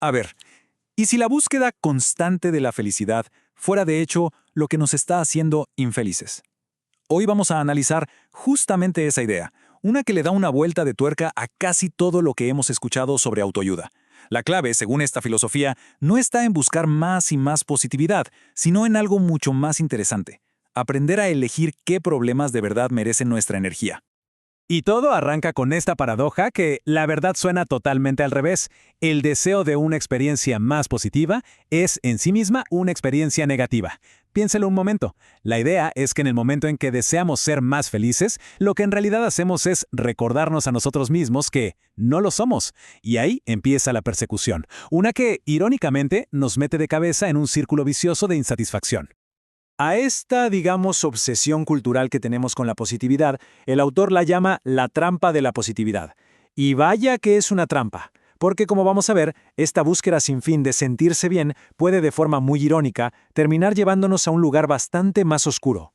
A ver, ¿y si la búsqueda constante de la felicidad fuera de hecho lo que nos está haciendo infelices? Hoy vamos a analizar justamente esa idea, una que le da una vuelta de tuerca a casi todo lo que hemos escuchado sobre autoayuda. La clave, según esta filosofía, no está en buscar más y más positividad, sino en algo mucho más interesante: aprender a elegir qué problemas de verdad merecen nuestra energía. Y todo arranca con esta paradoja que la verdad suena totalmente al revés. El deseo de una experiencia más positiva es en sí misma una experiencia negativa. Piénselo un momento. La idea es que en el momento en que deseamos ser más felices, lo que en realidad hacemos es recordarnos a nosotros mismos que no lo somos. Y ahí empieza la persecución, una que, irónicamente, nos mete de cabeza en un círculo vicioso de insatisfacción. A esta, digamos, obsesión cultural que tenemos con la positividad, el autor la llama la trampa de la positividad. Y vaya que es una trampa, porque como vamos a ver, esta búsqueda sin fin de sentirse bien puede de forma muy irónica terminar llevándonos a un lugar bastante más oscuro.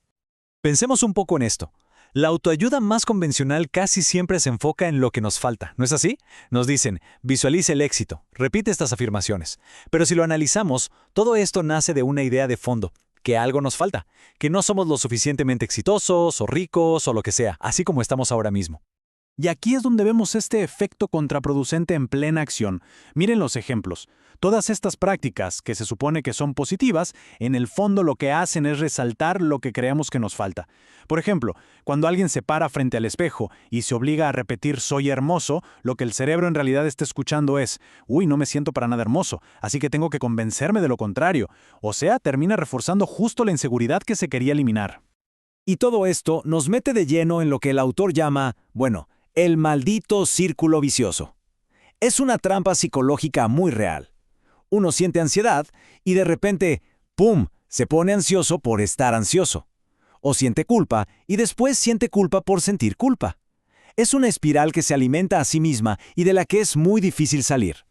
Pensemos un poco en esto. La autoayuda más convencional casi siempre se enfoca en lo que nos falta, ¿no es así? Nos dicen, visualice el éxito, repite estas afirmaciones. Pero si lo analizamos, todo esto nace de una idea de fondo: que algo nos falta, que no somos lo suficientemente exitosos o ricos o lo que sea, así como estamos ahora mismo. Y aquí es donde vemos este efecto contraproducente en plena acción. Miren los ejemplos. Todas estas prácticas, que se supone que son positivas, en el fondo lo que hacen es resaltar lo que creemos que nos falta. Por ejemplo, cuando alguien se para frente al espejo y se obliga a repetir «soy hermoso», lo que el cerebro en realidad está escuchando es «uy, no me siento para nada hermoso, así que tengo que convencerme de lo contrario». O sea, termina reforzando justo la inseguridad que se quería eliminar. Y todo esto nos mete de lleno en lo que el autor llama, el maldito círculo vicioso. Es una trampa psicológica muy real. Uno siente ansiedad y de repente, ¡pum!, se pone ansioso por estar ansioso. O siente culpa y después siente culpa por sentir culpa. Es una espiral que se alimenta a sí misma y de la que es muy difícil salir.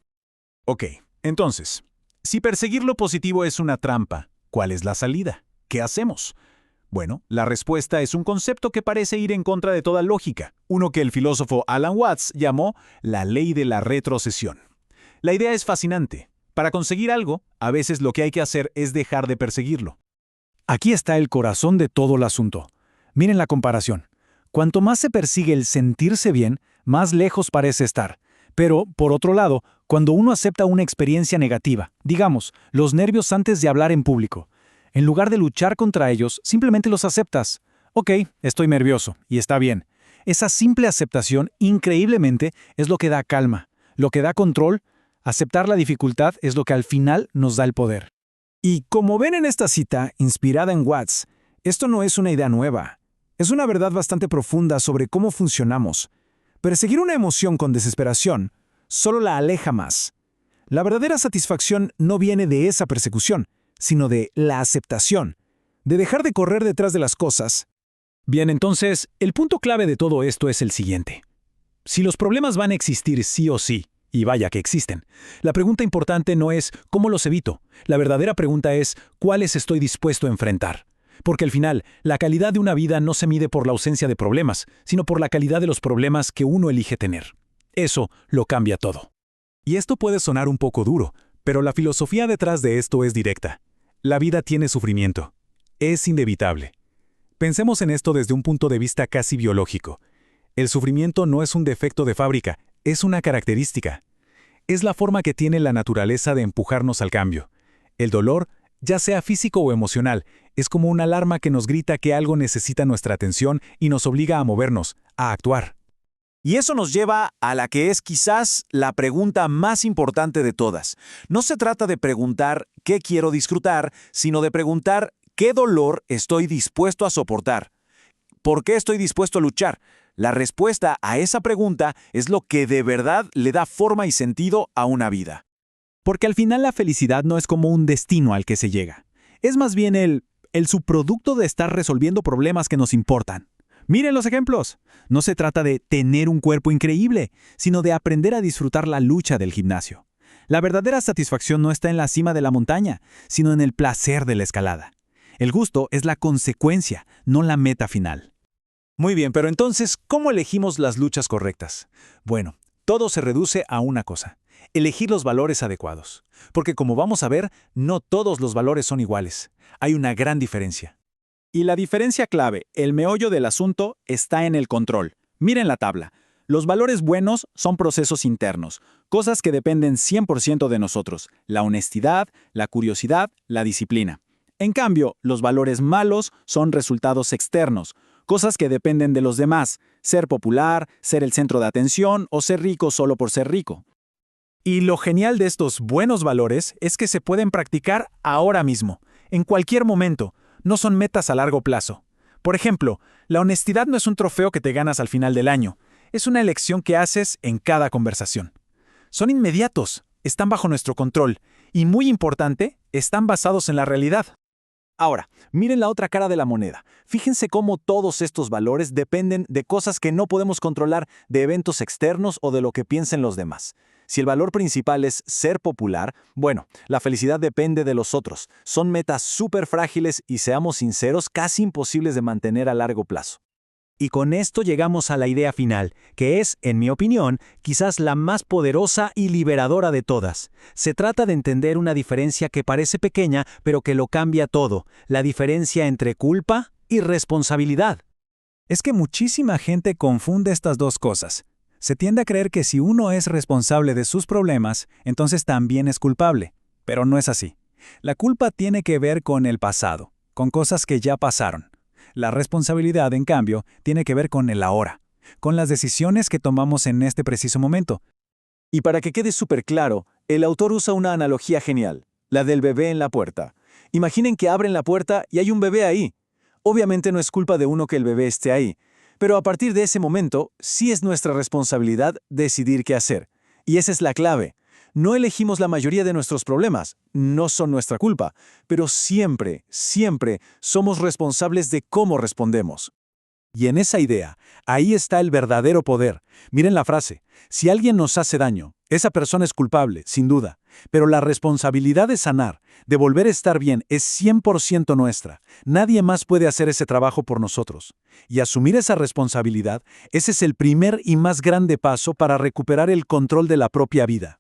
Ok, entonces, si perseguir lo positivo es una trampa, ¿cuál es la salida? ¿Qué hacemos? Bueno, la respuesta es un concepto que parece ir en contra de toda lógica, uno que el filósofo Alan Watts llamó la ley de la retrocesión. La idea es fascinante. Para conseguir algo, a veces lo que hay que hacer es dejar de perseguirlo. Aquí está el corazón de todo el asunto. Miren la comparación. Cuanto más se persigue el sentirse bien, más lejos parece estar. Pero, por otro lado, cuando uno acepta una experiencia negativa, digamos, los nervios antes de hablar en público, en lugar de luchar contra ellos, simplemente los aceptas. Ok, estoy nervioso, y está bien. Esa simple aceptación, increíblemente, es lo que da calma, lo que da control. Aceptar la dificultad es lo que al final nos da el poder. Y como ven en esta cita, inspirada en Watts, esto no es una idea nueva. Es una verdad bastante profunda sobre cómo funcionamos. Perseguir una emoción con desesperación solo la aleja más. La verdadera satisfacción no viene de esa persecución, sino de la aceptación, de dejar de correr detrás de las cosas. Bien, entonces, el punto clave de todo esto es el siguiente. Si los problemas van a existir sí o sí, y vaya que existen, la pregunta importante no es ¿cómo los evito? La verdadera pregunta es ¿cuáles estoy dispuesto a enfrentar? Porque al final, la calidad de una vida no se mide por la ausencia de problemas, sino por la calidad de los problemas que uno elige tener. Eso lo cambia todo. Y esto puede sonar un poco duro, pero la filosofía detrás de esto es directa. La vida tiene sufrimiento. Es inevitable. Pensemos en esto desde un punto de vista casi biológico. El sufrimiento no es un defecto de fábrica, es una característica. Es la forma que tiene la naturaleza de empujarnos al cambio. El dolor, ya sea físico o emocional, es como una alarma que nos grita que algo necesita nuestra atención y nos obliga a movernos, a actuar. Y eso nos lleva a la que es quizás la pregunta más importante de todas. No se trata de preguntar qué quiero disfrutar, sino de preguntar qué dolor estoy dispuesto a soportar. ¿Por qué estoy dispuesto a luchar? La respuesta a esa pregunta es lo que de verdad le da forma y sentido a una vida. Porque al final la felicidad no es como un destino al que se llega. Es más bien el subproducto de estar resolviendo problemas que nos importan. Miren los ejemplos. No se trata de tener un cuerpo increíble, sino de aprender a disfrutar la lucha del gimnasio. La verdadera satisfacción no está en la cima de la montaña, sino en el placer de la escalada. El gusto es la consecuencia, no la meta final. Muy bien, pero entonces, ¿cómo elegimos las luchas correctas? Bueno, todo se reduce a una cosa. elegir los valores adecuados. Porque como vamos a ver, no todos los valores son iguales. Hay una gran diferencia. Y la diferencia clave, el meollo del asunto, está en el control. Miren la tabla. Los valores buenos son procesos internos, cosas que dependen 100% de nosotros, la honestidad, la curiosidad, la disciplina. En cambio, los valores malos son resultados externos, cosas que dependen de los demás, ser popular, ser el centro de atención o ser rico solo por ser rico. Y lo genial de estos buenos valores es que se pueden practicar ahora mismo, en cualquier momento, no son metas a largo plazo. Por ejemplo, la honestidad no es un trofeo que te ganas al final del año, es una elección que haces en cada conversación. Son inmediatos, están bajo nuestro control y, muy importante, están basados en la realidad. Ahora, miren la otra cara de la moneda. Fíjense cómo todos estos valores dependen de cosas que no podemos controlar, de eventos externos o de lo que piensen los demás. Si el valor principal es ser popular, bueno, la felicidad depende de los otros. Son metas súper frágiles y, seamos sinceros, casi imposibles de mantener a largo plazo. Y con esto llegamos a la idea final, que es, en mi opinión, quizás la más poderosa y liberadora de todas. Se trata de entender una diferencia que parece pequeña, pero que lo cambia todo, la diferencia entre culpa y responsabilidad. Es que muchísima gente confunde estas dos cosas. Se tiende a creer que si uno es responsable de sus problemas, entonces también es culpable. Pero no es así. La culpa tiene que ver con el pasado, con cosas que ya pasaron. La responsabilidad, en cambio, tiene que ver con el ahora, con las decisiones que tomamos en este preciso momento. Y para que quede súper claro, el autor usa una analogía genial, la del bebé en la puerta. Imaginen que abren la puerta y hay un bebé ahí. Obviamente no es culpa de uno que el bebé esté ahí, pero a partir de ese momento, sí es nuestra responsabilidad decidir qué hacer. Y esa es la clave. No elegimos la mayoría de nuestros problemas, no son nuestra culpa, pero siempre, siempre somos responsables de cómo respondemos. Y en esa idea, ahí está el verdadero poder. Miren la frase, si alguien nos hace daño, esa persona es culpable, sin duda, pero la responsabilidad de sanar, de volver a estar bien, es 100% nuestra. Nadie más puede hacer ese trabajo por nosotros. Y asumir esa responsabilidad, ese es el primer y más grande paso para recuperar el control de la propia vida.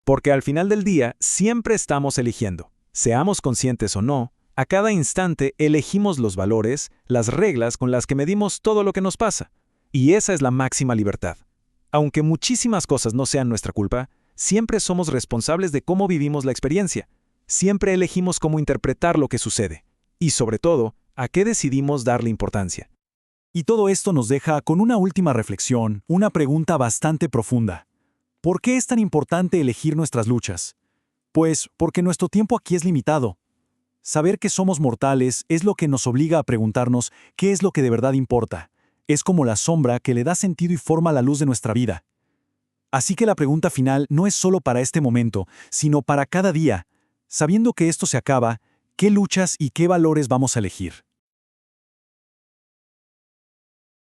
Porque al final del día siempre estamos eligiendo. Seamos conscientes o no, a cada instante elegimos los valores, las reglas con las que medimos todo lo que nos pasa. Y esa es la máxima libertad. Aunque muchísimas cosas no sean nuestra culpa, siempre somos responsables de cómo vivimos la experiencia. Siempre elegimos cómo interpretar lo que sucede. Y sobre todo, a qué decidimos darle importancia. Y todo esto nos deja con una última reflexión, una pregunta bastante profunda. ¿Por qué es tan importante elegir nuestras luchas? Pues porque nuestro tiempo aquí es limitado. Saber que somos mortales es lo que nos obliga a preguntarnos qué es lo que de verdad importa. Es como la sombra que le da sentido y forma a la luz de nuestra vida. Así que la pregunta final no es solo para este momento, sino para cada día. Sabiendo que esto se acaba, ¿qué luchas y qué valores vamos a elegir?